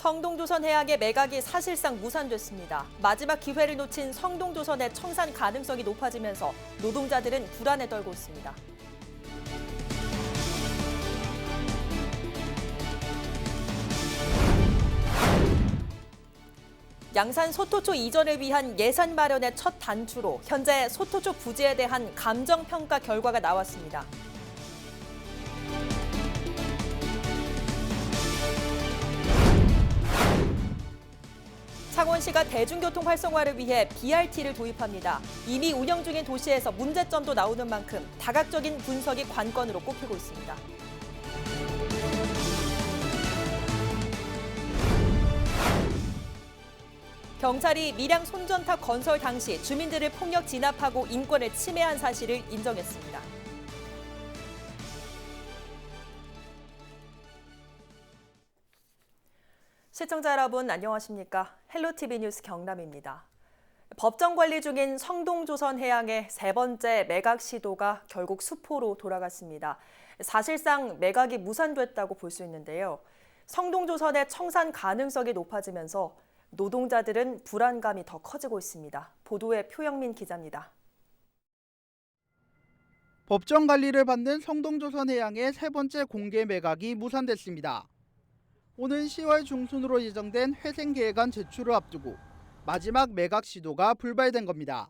성동조선 해양의 매각이 사실상 무산됐습니다. 마지막 기회를 놓친 성동조선의 청산 가능성이 높아지면서 노동자들은 불안에 떨고 있습니다. 양산 소토초 이전을 위한 예산 마련의 첫 단추로 현재 소토초 부지에 대한 감정평가 결과가 나왔습니다. 창원시가 대중교통 활성화를 위해 BRT를 도입합니다. 이미 운영 중인 도시에서 문제점도 나오는 만큼 다각적인 분석이 관건으로 꼽히고 있습니다. 경찰이 밀양 손전탑 건설 당시 주민들을 폭력 진압하고 인권을 침해한 사실을 인정했습니다. 시청자 여러분 안녕하십니까? 헬로티비 뉴스 경남입니다. 법정 관리 중인 성동조선 해양의 세 번째 매각 시도가 결국 수포로 돌아갔습니다. 사실상 매각이 무산됐다고 볼 수 있는데요. 성동조선의 청산 가능성이 높아지면서 노동자들은 불안감이 더 커지고 있습니다. 보도에 표영민 기자입니다. 법정 관리를 받는 성동조선 해양의 세 번째 공개 매각이 무산됐습니다. 오는 10월 중순으로 예정된 회생계획안 제출을 앞두고 마지막 매각 시도가 불발된 겁니다.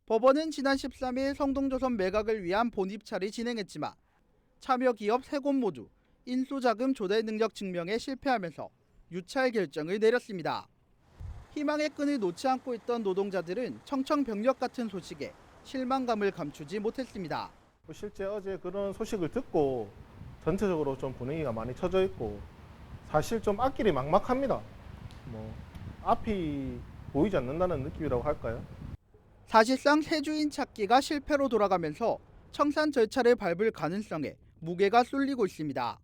법원은 지난 13일 성동조선 매각을 위한 본입찰을 진행했지만 참여 기업 3곳 모두 인수자금 조달 능력 증명에 실패하면서 유찰 결정을 내렸습니다. 희망의 끈을 놓지 않고 있던 노동자들은 청천벽력 같은 소식에 실망감을 감추지 못했습니다. 실제 어제 그런 소식을 듣고 전체적으로 좀 분위기가 많이 처져 있고 사실 좀 앞길이 막막합니다. 앞이 보이지 않는다는 느낌이라고 할까요? 사실상 새 주인 찾기가 실패로 돌아가면서 청산 절차를 밟을 가능성에 무게가 쏠리고 있습니다.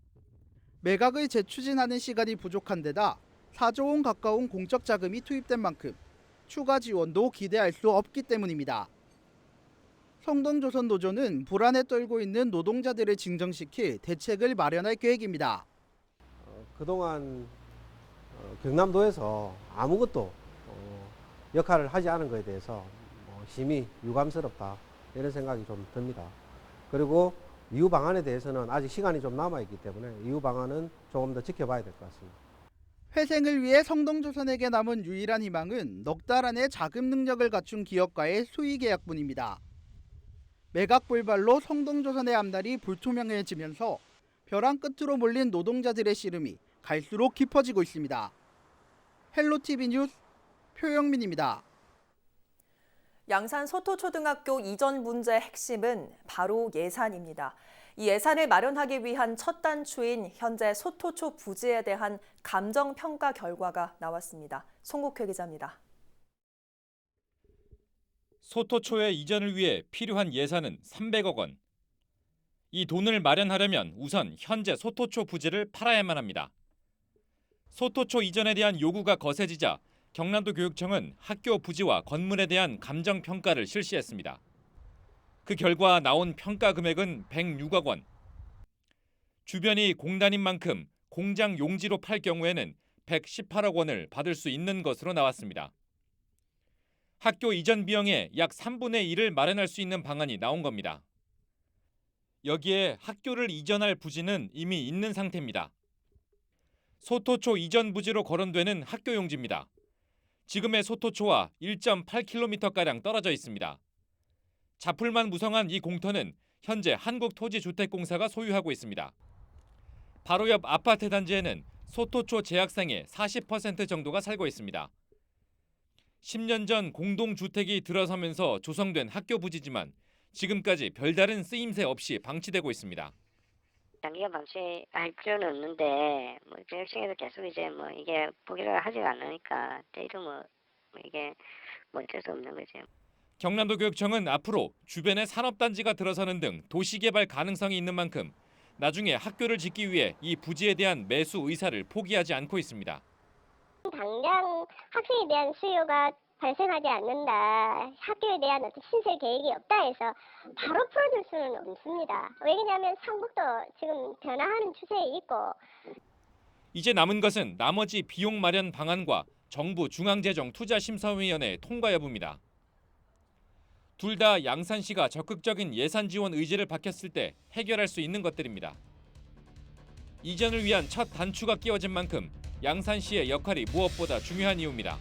매각을 재추진하는 시간이 부족한 데다 4조 원 가까운 공적 자금이 투입된 만큼 추가 지원도 기대할 수 없기 때문입니다. 성동조선 노조는 불안에 떨고 있는 노동자들을 진정시킬 대책을 마련할 계획입니다. 그동안 경남도에서 아무것도 역할을 하지 않은 것에 대해서 심히 유감스럽다 이런 생각이 좀 듭니다. 그리고 이후 방안에 대해서는 아직 시간이 좀 남아있기 때문에 이후 방안은 조금 더 지켜봐야 될 것 같습니다. 회생을 위해 성동조선에게 남은 유일한 희망은 넉 달 안에 자금 능력을 갖춘 기업과의 수의 계약뿐입니다. 매각 불발로 성동조선의 앞날이 불투명해지면서 벼랑 끝으로 몰린 노동자들의 씨름이 갈수록 깊어지고 있습니다. 헬로티비 뉴스 표영민입니다. 양산 소토초등학교 이전 문제의 핵심은 바로 예산입니다. 이 예산을 마련하기 위한 첫 단추인 현재 소토초 부지에 대한 감정평가 결과가 나왔습니다. 송국회 기자입니다. 소토초의 이전을 위해 필요한 예산은 300억 원. 이 돈을 마련하려면 우선 현재 소토초 부지를 팔아야만 합니다. 소토초 이전에 대한 요구가 거세지자 경남도 교육청은 학교 부지와 건물에 대한 감정평가를 실시했습니다. 그 결과 나온 평가 금액은 106억 원. 주변이 공단인 만큼 공장 용지로 팔 경우에는 118억 원을 받을 수 있는 것으로 나왔습니다. 학교 이전 비용의 약 3분의 1을 마련할 수 있는 방안이 나온 겁니다. 여기에 학교를 이전할 부지는 이미 있는 상태입니다. 소토초 이전 부지로 거론되는 학교 용지입니다. 지금의 소토초와 1.8km가량 떨어져 있습니다. 자풀만 무성한 이 공터는 현재 한국토지주택공사가 소유하고 있습니다. 바로 옆 아파트 단지에는 소토초 재학생의 40% 정도가 살고 있습니다. 10년 전 공동주택이 들어서면서 조성된 학교 부지지만 지금까지 별다른 쓰임새 없이 방치되고 있습니다. 장기간 방치할 필요는 없는데 교육청에서 계속 이제 이게 포기를 하지가 않으니까 저희도 이게 어쩔 수 없는 거죠. 경남도 교육청은 앞으로 주변에 산업단지가 들어서는 등 도시개발 가능성이 있는 만큼 나중에 학교를 짓기 위해 이 부지에 대한 매수 의사를 포기하지 않고 있습니다. 당장 학생에 대한 수요가 발생하지 않는다, 학교에 대한 어떤 신설 계획이 없다 해서 바로 풀어줄 수는 없습니다. 왜냐하면 상국도 지금 변화하는 추세에 있고. 이제 남은 것은 나머지 비용 마련 방안과 정부 중앙재정투자심사위원회 통과 여부입니다. 둘 다 양산시가 적극적인 예산 지원 의지를 밝혔을 때 해결할 수 있는 것들입니다. 이전을 위한 첫 단추가 끼워진 만큼 양산시의 역할이 무엇보다 중요한 이유입니다.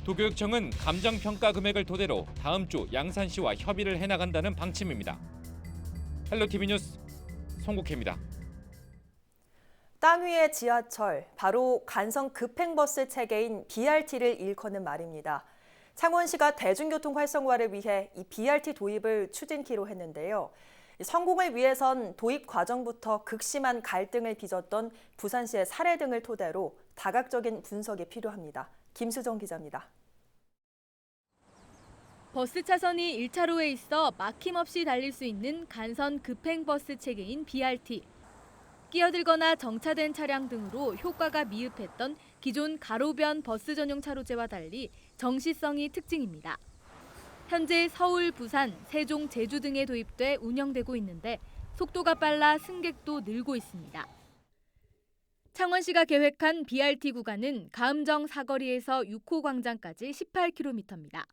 도교육청은 감정평가 금액을 토대로 다음 주 양산시와 협의를 해나간다는 방침입니다. 헬로티비 뉴스 송국혜입니다. 땅 위의 지하철, 바로 간선 급행버스 체계인 BRT를 일컫는 말입니다. 창원시가 대중교통 활성화를 위해 이 BRT 도입을 추진키로 했는데요. 성공을 위해선 도입 과정부터 극심한 갈등을 빚었던 부산시의 사례 등을 토대로 다각적인 분석이 필요합니다. 김수정 기자입니다. 버스 차선이 1차로에 있어 막힘없이 달릴 수 있는 간선 급행버스 체계인 BRT. 끼어들거나 정차된 차량 등으로 효과가 미흡했던 기존 가로변 버스 전용 차로제와 달리 정시성이 특징입니다. 현재 서울, 부산, 세종, 제주 등에 도입돼 운영되고 있는데 속도가 빨라 승객도 늘고 있습니다. 창원시가 계획한 BRT 구간은 가음정 사거리에서 6호 광장까지 18km입니다.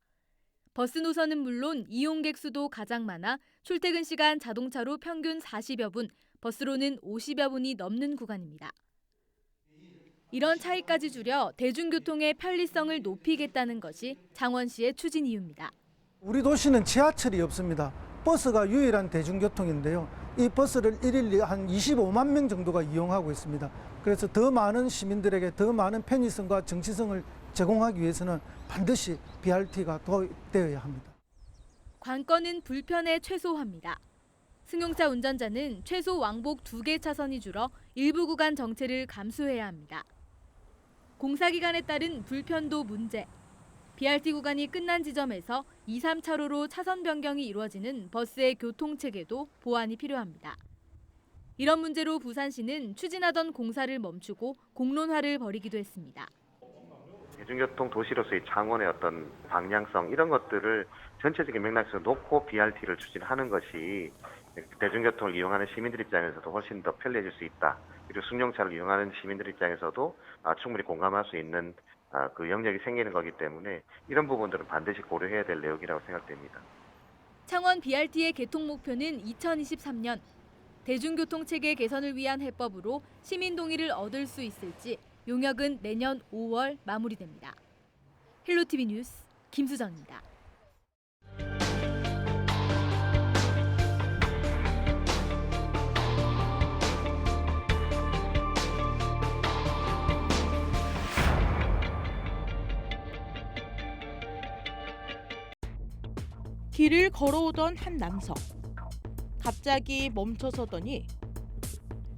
버스 노선은 물론 이용객 수도 가장 많아 출퇴근 시간 자동차로 평균 40여 분, 버스로는 50여 분이 넘는 구간입니다. 이런 차이까지 줄여 대중교통의 편리성을 높이겠다는 것이 창원시의 추진 이유입니다. 우리 도시는 지하철이 없습니다. 버스가 유일한 대중교통인데요. 이 버스를 일일 한 25만 명 정도가 이용하고 있습니다. 그래서 더 많은 시민들에게 더 많은 편의성과 정치성을 제공하기 위해서는 반드시 BRT가 도입되어야 합니다. 관건은 불편에 최소화입니다. 승용차 운전자는 최소 왕복 2개 차선이 줄어 일부 구간 정체를 감수해야 합니다. 공사 기간에 따른 불편도 문제. BRT 구간이 끝난 지점에서 2, 3차로로 차선 변경이 이루어지는 버스의 교통체계도 보완이 필요합니다. 이런 문제로 부산시는 추진하던 공사를 멈추고 공론화를 벌이기도 했습니다. 대중교통 도시로서의 창원의 어떤 방향성 이런 것들을 전체적인 맥락에서 놓고 BRT를 추진하는 것이 대중교통을 이용하는 시민들 입장에서도 훨씬 더 편리해질 수 있다. 그리고 승용차를 이용하는 시민들 입장에서도 충분히 공감할 수 있는 그 영역이 생기는 거기 때문에 이런 부분들은 반드시 고려해야 될 내용이라고 생각됩니다. 창원 BRT의 개통 목표는 2023년. 대중교통 체계 개선을 위한 해법으로 시민 동의를 얻을 수 있을지 용역은 내년 5월 마무리됩니다. 헬로티비 뉴스 김수정입니다. 길을 걸어오던 한 남성. 갑자기 멈춰서더니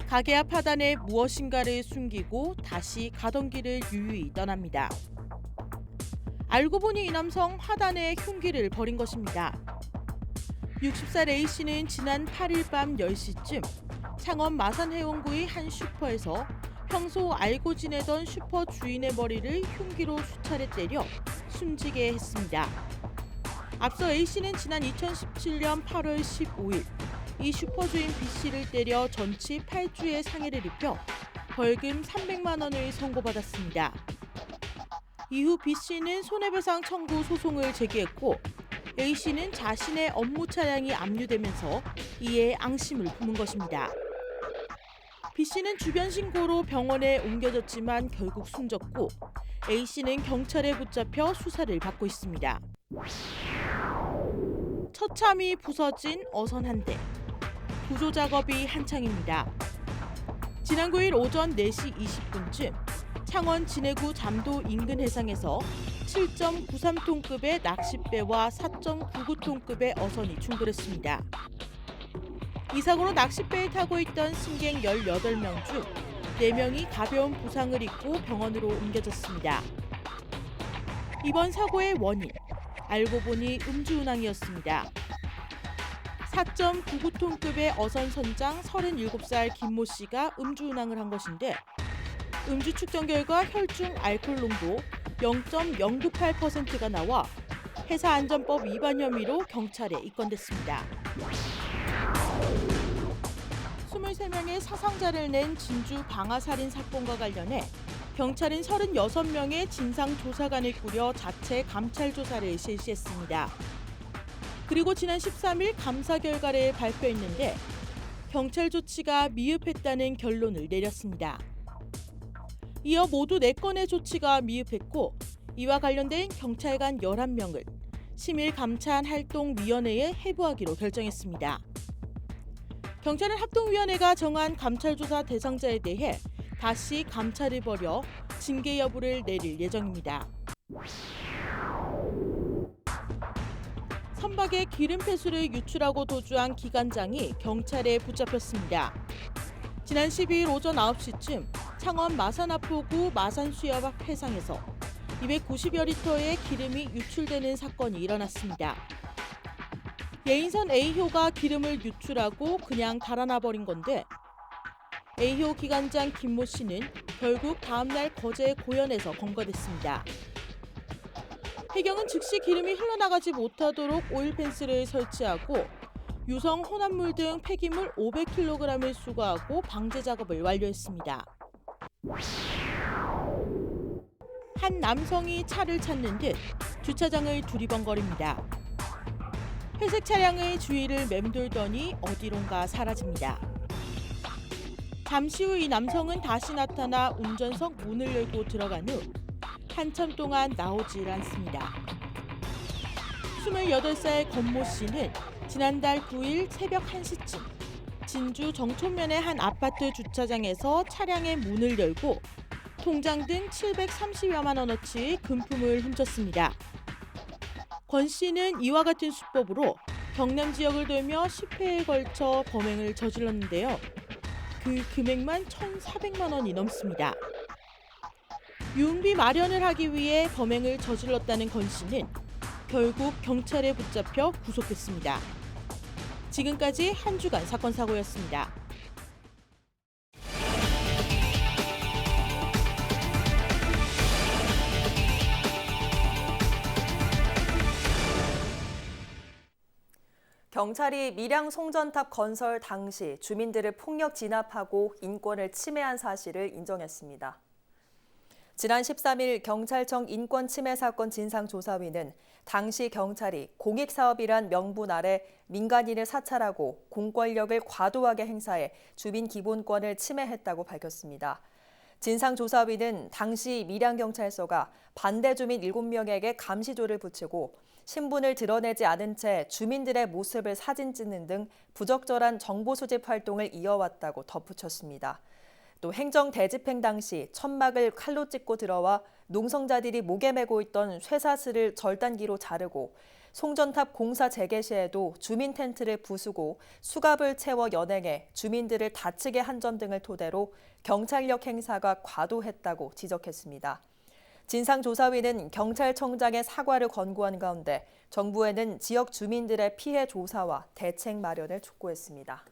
가게 앞 하단에 무엇인가를 숨기고 다시 가던 길을 유유히 떠납니다. 알고 보니 이 남성 하단에 흉기를 버린 것입니다. 60살 A씨는 지난 8일 밤 10시쯤 창원 마산해운구의 한 슈퍼에서 평소 알고 지내던 슈퍼 주인의 머리를 흉기로 수차례 때려 숨지게 했습니다. 앞서 A씨는 지난 2017년 8월 15일 이 슈퍼주인 B씨를 때려 전치 8주의 상해를 입혀 벌금 300만 원을 선고받았습니다. 이후 B씨는 손해배상 청구 소송을 제기했고 A씨는 자신의 업무 차량이 압류되면서 이에 앙심을 품은 것입니다. B씨는 주변 신고로 병원에 옮겨졌지만 결국 숨졌고 A씨는 경찰에 붙잡혀 수사를 받고 있습니다. 처참히 부서진 어선 한 대. 구조 작업이 한창입니다. 지난 9일 오전 4시 20분쯤 창원 진해구 잠도 인근 해상에서 7.93톤급의 낚싯배와 4.99톤급의 어선이 충돌했습니다. 이 사고로 낚싯배에 타고 있던 승객 18명 중 4명이 가벼운 부상을 입고 병원으로 옮겨졌습니다. 이번 사고의 원인, 알고 보니 음주운항이었습니다. 4.99톤급의 어선 선장 37살 김모 씨가 음주운항을 한 것인데 음주 측정 결과 혈중 알코올 농도 0.098%가 나와 회사안전법 위반 혐의로 경찰에 입건됐습니다. 23명의 사상자를 낸 진주 방아살인 사건과 관련해 경찰은 36명의 진상조사관을 꾸려 자체 감찰 조사를 실시했습니다. 그리고 지난 13일 감사 결과를 발표했는데 경찰 조치가 미흡했다는 결론을 내렸습니다. 이어 모두 4건의 조치가 미흡했고 이와 관련된 경찰관 11명을 심일감찰활동위원회에 해부하기로 결정했습니다. 경찰은 합동위원회가 정한 감찰조사 대상자에 대해 다시 감찰을 벌여 징계 여부를 내릴 예정입니다. 선박에 기름 폐수를 유출하고 도주한 기관장이 경찰에 붙잡혔습니다. 지난 12일 오전 9시쯤 창원 마산아포구 마산수협 앞 해상에서 290여 리터의 기름이 유출되는 사건이 일어났습니다. 예인선 A효가 기름을 유출하고 그냥 달아나버린 건데 A효 기관장 김모 씨는 결국 다음날 거제 고현에서 검거됐습니다. 해경은 즉시 기름이 흘러나가지 못하도록 오일 펜스를 설치하고 유성, 혼합물 등 폐기물 500kg을 수거하고 방제 작업을 완료했습니다. 한 남성이 차를 찾는 듯 주차장을 두리번거립니다. 회색 차량의 주위를 맴돌더니 어디론가 사라집니다. 잠시 후 이 남성은 다시 나타나 운전석 문을 열고 들어간 후 한참 동안 나오질 않습니다. 28살 권모 씨는 지난달 9일 새벽 1시쯤 진주 정촌면의 한 아파트 주차장에서 차량의 문을 열고 통장 등 730여만 원어치의 금품을 훔쳤습니다. 권 씨는 이와 같은 수법으로 경남 지역을 돌며 10회에 걸쳐 범행을 저질렀는데요. 그 금액만 1,400만 원이 넘습니다. 유흥비 마련을 하기 위해 범행을 저질렀다는 권 씨는 결국 경찰에 붙잡혀 구속됐습니다. 지금까지 한 주간 사건 사고였습니다. 경찰이 밀양 송전탑 건설 당시 주민들을 폭력 진압하고 인권을 침해한 사실을 인정했습니다. 지난 13일 경찰청 인권침해 사건 진상조사위는 당시 경찰이 공익사업이란 명분 아래 민간인을 사찰하고 공권력을 과도하게 행사해 주민 기본권을 침해했다고 밝혔습니다. 진상조사위는 당시 밀양경찰서가 반대 주민 7명에게 감시조를 붙이고 신분을 드러내지 않은 채 주민들의 모습을 사진 찍는 등 부적절한 정보 수집 활동을 이어왔다고 덧붙였습니다. 또 행정 대집행 당시 천막을 칼로 찢고 들어와 농성자들이 목에 메고 있던 쇠사슬을 절단기로 자르고 송전탑 공사 재개 시에도 주민 텐트를 부수고 수갑을 채워 연행해 주민들을 다치게 한 점 등을 토대로 경찰력 행사가 과도했다고 지적했습니다. 진상조사위는 경찰청장의 사과를 권고한 가운데 정부에는 지역 주민들의 피해 조사와 대책 마련을 촉구했습니다.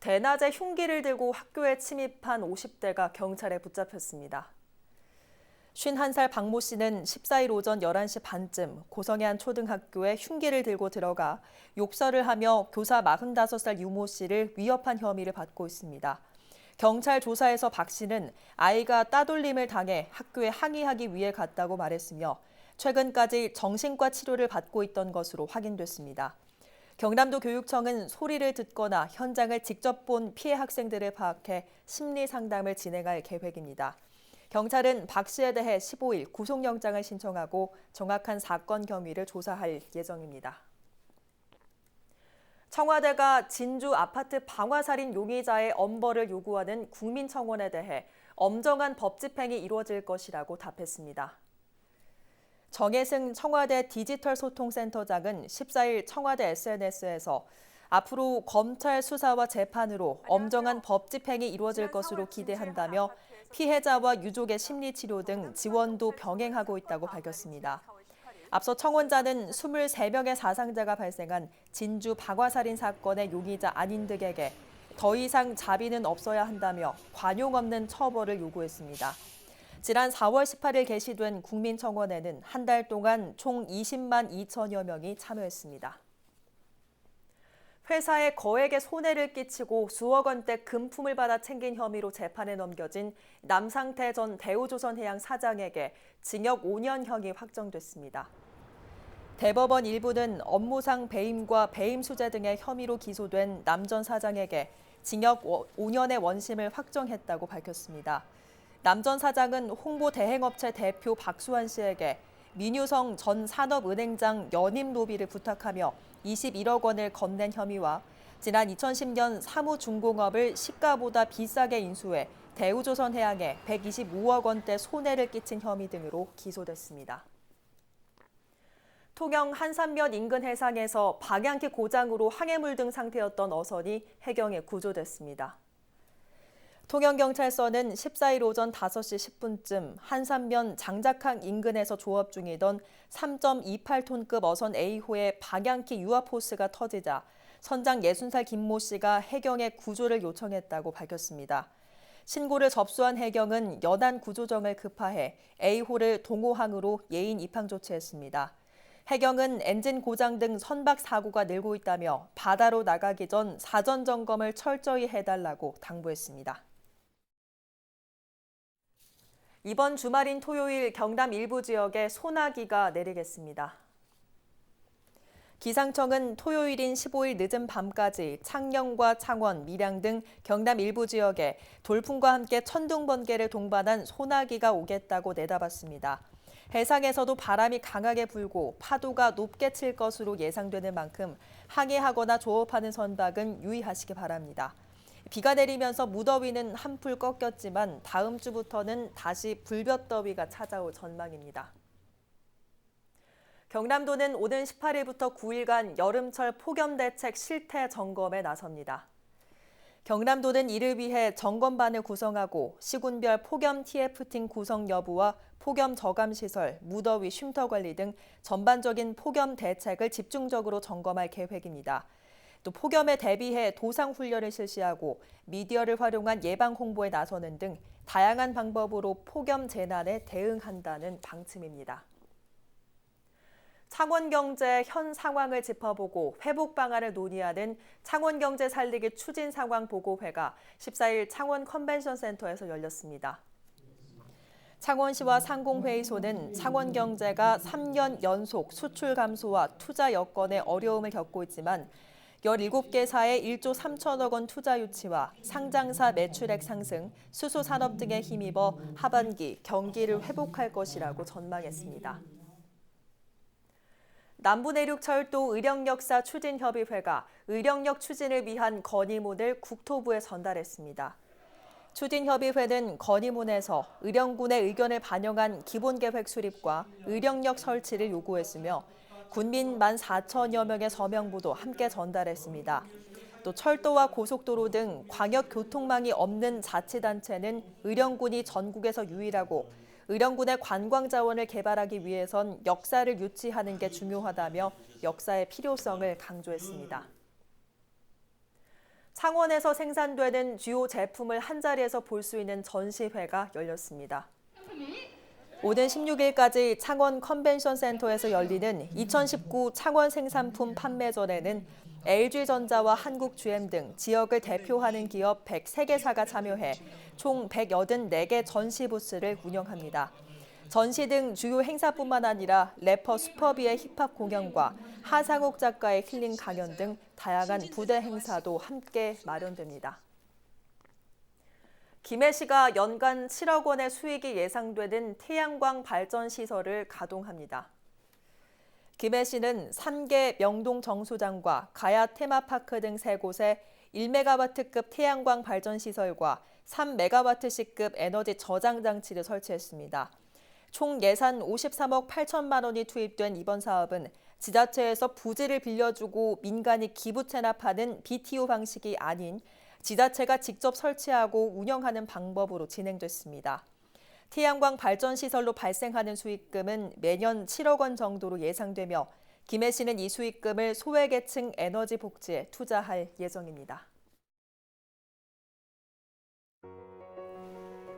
대낮에 흉기를 들고 학교에 침입한 50대가 경찰에 붙잡혔습니다. 51살 박모 씨는 14일 오전 11시 반쯤 고성의 한 초등학교에 흉기를 들고 들어가 욕설을 하며 교사 45살 유모 씨를 위협한 혐의를 받고 있습니다. 경찰 조사에서 박 씨는 아이가 따돌림을 당해 학교에 항의하기 위해 갔다고 말했으며 최근까지 정신과 치료를 받고 있던 것으로 확인됐습니다. 경남도 교육청은 소리를 듣거나 현장을 직접 본 피해 학생들을 파악해 심리 상담을 진행할 계획입니다. 경찰은 박 씨에 대해 15일 구속영장을 신청하고 정확한 사건 경위를 조사할 예정입니다. 청와대가 진주 아파트 방화살인 용의자의 엄벌을 요구하는 국민청원에 대해 엄정한 법 집행이 이루어질 것이라고 답했습니다. 정혜승 청와대 디지털소통센터장은 14일 청와대 SNS에서 앞으로 검찰 수사와 재판으로 엄정한 법 집행이 이루어질 것으로 기대한다며 피해자와 유족의 심리치료 등 지원도 병행하고 있다고 밝혔습니다. 앞서 청원자는 23명의 사상자가 발생한 진주 방화살인 사건의 용의자 아닌 득에게 더 이상 자비는 없어야 한다며 관용 없는 처벌을 요구했습니다. 지난 4월 18일 개시된 국민청원에는 한 달 동안 총 20만 2천여 명이 참여했습니다. 회사에 거액의 손해를 끼치고 수억 원대 금품을 받아 챙긴 혐의로 재판에 넘겨진 남상태 전 대우조선해양 사장에게 징역 5년형이 확정됐습니다. 대법원 일부는 업무상 배임과 배임 수재 등의 혐의로 기소된 남 전 사장에게 징역 5년의 원심을 확정했다고 밝혔습니다. 남 전 사장은 홍보 대행업체 대표 박수환 씨에게 민유성 전 산업은행장 연임 로비를 부탁하며 21억 원을 건넨 혐의와 지난 2010년 사무중공업을 시가보다 비싸게 인수해 대우조선해양에 125억 원대 손해를 끼친 혐의 등으로 기소됐습니다. 통영 한산면 인근 해상에서 방향키 고장으로 항해물 등 상태였던 어선이 해경에 구조됐습니다. 통영경찰서는 14일 오전 5시 10분쯤 한산면 장작항 인근에서 조업 중이던 3.28톤급 어선 A호의 방향키 유압 호스가 터지자 선장 60살 김모 씨가 해경에 구조를 요청했다고 밝혔습니다. 신고를 접수한 해경은 연안 구조정을 급파해 A호를 동호항으로 예인 입항 조치했습니다. 해경은 엔진 고장 등 선박 사고가 늘고 있다며 바다로 나가기 전 사전 점검을 철저히 해달라고 당부했습니다. 이번 주말인 토요일 경남 일부 지역에 소나기가 내리겠습니다. 기상청은 토요일인 15일 늦은 밤까지 창녕과 창원, 밀양 등 경남 일부 지역에 돌풍과 함께 천둥, 번개를 동반한 소나기가 오겠다고 내다봤습니다. 해상에서도 바람이 강하게 불고 파도가 높게 칠 것으로 예상되는 만큼 항해하거나 조업하는 선박은 유의하시기 바랍니다. 비가 내리면서 무더위는 한풀 꺾였지만 다음 주부터는 다시 불볕더위가 찾아올 전망입니다. 경남도는 오는 18일부터 9일간 여름철 폭염 대책 실태 점검에 나섭니다. 경남도는 이를 위해 점검반을 구성하고 시군별 폭염 TF팀 구성 여부와 폭염 저감 시설, 무더위 쉼터 관리 등 전반적인 폭염 대책을 집중적으로 점검할 계획입니다. 또 폭염에 대비해 도상 훈련을 실시하고 미디어를 활용한 예방 홍보에 나서는 등 다양한 방법으로 폭염 재난에 대응한다는 방침입니다. 창원경제 현 상황을 짚어보고 회복 방안을 논의하는 창원경제 살리기 추진 상황 보고회가 14일 창원 컨벤션센터에서 열렸습니다. 창원시와 상공회의소는 창원경제가 3년 연속 수출 감소와 투자 여건에 어려움을 겪고 있지만 17개사의 1조 3천억 원 투자 유치와 상장사 매출액 상승, 수소산업 등에 힘입어 하반기 경기를 회복할 것이라고 전망했습니다. 남부내륙철도 의령역사 추진협의회가 의령역 추진을 위한 건의문을 국토부에 전달했습니다. 추진협의회는 건의문에서 의령군의 의견을 반영한 기본계획 수립과 의령역 설치를 요구했으며 군민 14,000여 명의 서명부도 함께 전달했습니다. 또 철도와 고속도로 등 광역교통망이 없는 자치단체는 의령군이 전국에서 유일하고 의령군의 관광자원을 개발하기 위해선 역사를 유치하는 게 중요하다며 역사의 필요성을 강조했습니다. 창원에서 생산되는 주요 제품을 한자리에서 볼 수 있는 전시회가 열렸습니다. 오는 16일까지 창원 컨벤션센터에서 열리는 2019 창원 생산품 판매전에는 LG전자와 한국GM 등 지역을 대표하는 기업 103개사가 참여해 총 184개 전시 부스를 운영합니다. 전시 등 주요 행사뿐만 아니라 래퍼 슈퍼비의 힙합 공연과 하상욱 작가의 힐링 강연 등 다양한 부대 행사도 함께 마련됩니다. 김해시가 연간 7억 원의 수익이 예상되는 태양광 발전 시설을 가동합니다. 김해시는 3개 명동 정수장과 가야 테마파크 등 3곳에 1메가와트급 태양광 발전 시설과 3메가와트시급 에너지 저장 장치를 설치했습니다. 총 예산 53억 8천만 원이 투입된 이번 사업은 지자체에서 부지를 빌려주고 민간이 기부 체납하는 BTO 방식이 아닌 지자체가 직접 설치하고 운영하는 방법으로 진행됐습니다. 태양광 발전 시설로 발생하는 수익금은 매년 7억 원 정도로 예상되며 김해시는 이 수익금을 소외계층 에너지 복지에 투자할 예정입니다.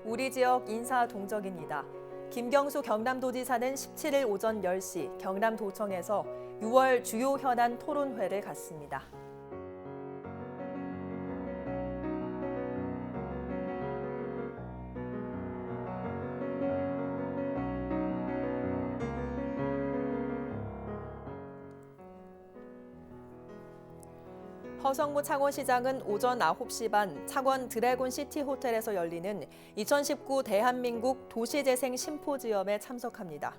우리 지역 인사 동정입니다. 김경수 경남도지사는 17일 오전 10시 경남도청에서 6월 주요 현안 토론회를 갖습니다. 허성무 창원시장은 오전 9시 반 창원 드래곤 시티 호텔에서 열리는 2019 대한민국 도시재생 심포지엄에 참석합니다.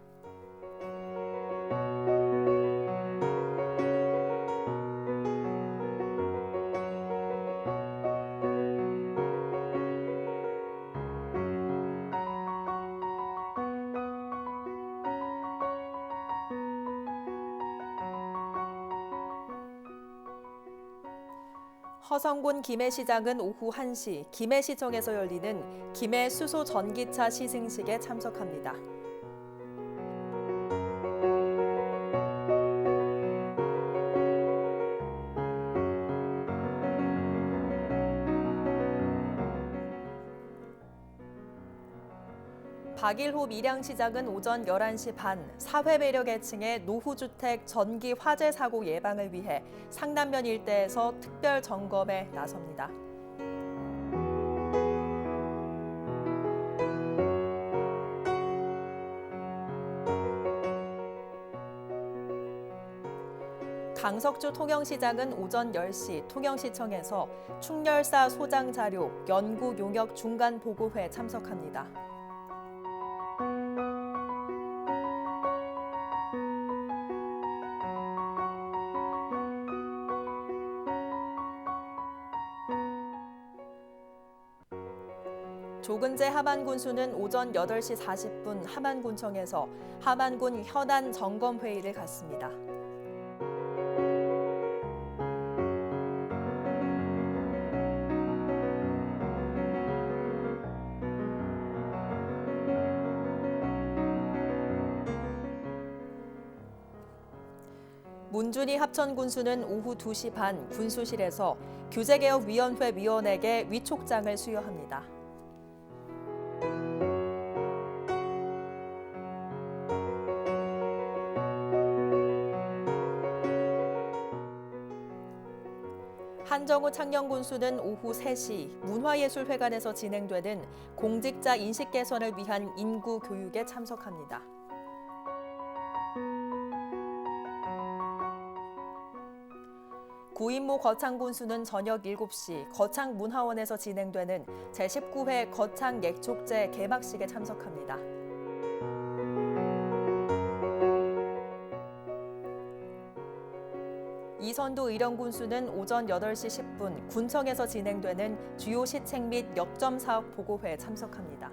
허성군 김해시장은 오후 1시 김해시청에서 열리는 김해 수소 전기차 시승식에 참석합니다. 박일호 밀양시장은 오전 11시 반 사회배려 계층의 노후주택 전기 화재 사고 예방을 위해 상남면 일대에서 특별 점검에 나섭니다. 강석주 통영시장은 오전 10시 통영시청에서 충렬사 소장 자료 연구 용역 중간 보고회에 참석합니다. 조근재 하만군수는 오전 8시 40분 하만군청에서 하만군 현안 점검회의를 갖습니다. 문준희 합천군수는 오후 2시 반 군수실에서 규제개혁위원회 위원에게 위촉장을 수여합니다. 한정우 창녕군수는 오후 3시 문화예술회관에서 진행되는 공직자 인식 개선을 위한 인구 교육에 참석합니다. 구인모 거창군수는 저녁 7시 거창문화원에서 진행되는 제19회 거창예촉제 개막식에 참석합니다. 이선도 의령군수는 오전 8시 10분 군청에서 진행되는 주요 시책 및 역점 사업 보고회에 참석합니다.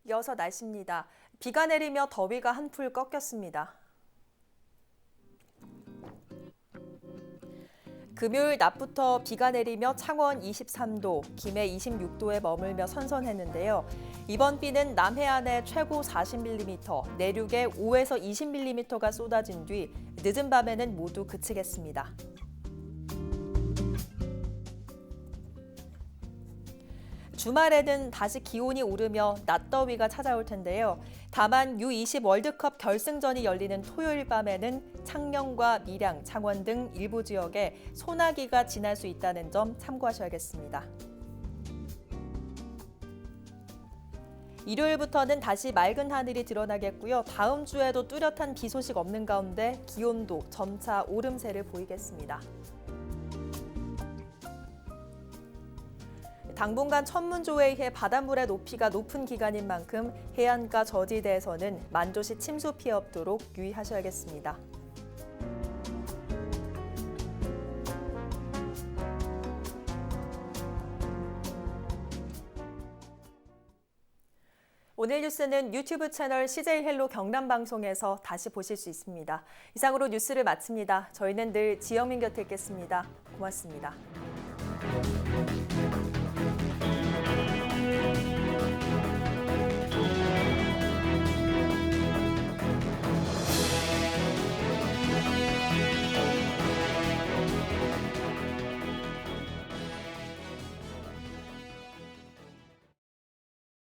이어서 날씨입니다. 비가 내리며 더위가 한풀 꺾였습니다. 금요일 낮부터 비가 내리며 창원 23도, 김해 26도에 머물며 선선했는데요. 이번 비는 남해안에 최고 40mm, 내륙에 5에서 20mm가 쏟아진 뒤 늦은 밤에는 모두 그치겠습니다. 주말에는 다시 기온이 오르며 낮더위가 찾아올 텐데요. 다만 U20 월드컵 결승전이 열리는 토요일 밤에는 창녕과 밀양, 창원 등 일부 지역에 소나기가 지날 수 있다는 점 참고하셔야겠습니다. 일요일부터는 다시 맑은 하늘이 드러나겠고요. 다음 주에도 뚜렷한 비 소식 없는 가운데 기온도 점차 오름세를 보이겠습니다. 당분간 천문조에 의해 바닷물의 높이가 높은 기간인 만큼 해안가 저지대에서는 만조시 침수 피해 없도록 유의하셔야겠습니다. 오늘 뉴스는 유튜브 채널 CJ 헬로 경남 방송에서 다시 보실 수 있습니다. 이상으로 뉴스를 마칩니다. 저희는 늘 지영민 곁에 있겠습니다. 고맙습니다.